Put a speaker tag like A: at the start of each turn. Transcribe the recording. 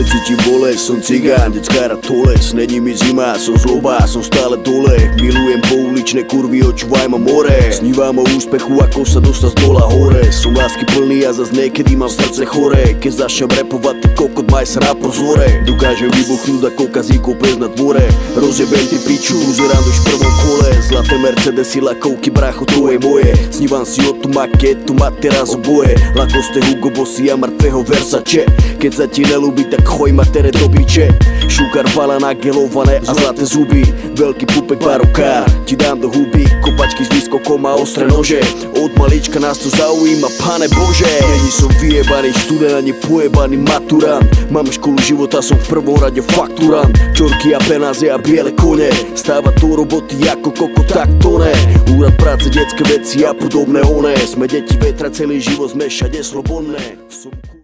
A: cítim bolesť, som cigán, decká rád toles. Není mi zima, som zloba, som stále dole. Milujem pouličné kurvy, očúvaj ma more. Snívam o úspechu, ako sa dostať z dola hore. Som lásky plný a zas niekedy mám srdce chore. Keď začnem repovať, ty kokot, maj sa na pozore. Dokážem vybuchnúť ako kazíkov pes na dvore. Rozjebem ty piču, uzerám už v prvom kole. Zlaté Mercedesy, lakovky, bracho, to je moje. Snívam si o tu maketu, ma teraz oboje. Lakoste Hugo Bossy a mŕtvého Versace. Keď sa ti nelúbi, tak choj matere do biče. Šúkar vala nagelované a zlaté zuby. Veľký pupek barokár, ti dám do huby. Kopačky s výskokom a ostré nože. Od malička nás to zaujíma, pane Bože. Není som vyjebaný študent ani pojebaný maturant. Mám školu života, som v prvom rade fakturant. Čorky a penáze a biele kone. Stáva to roboty ako koko, tak to ne. Úrad práce, detské veci a podobné one. Sme deti vetra, celý život sme všade slobodné.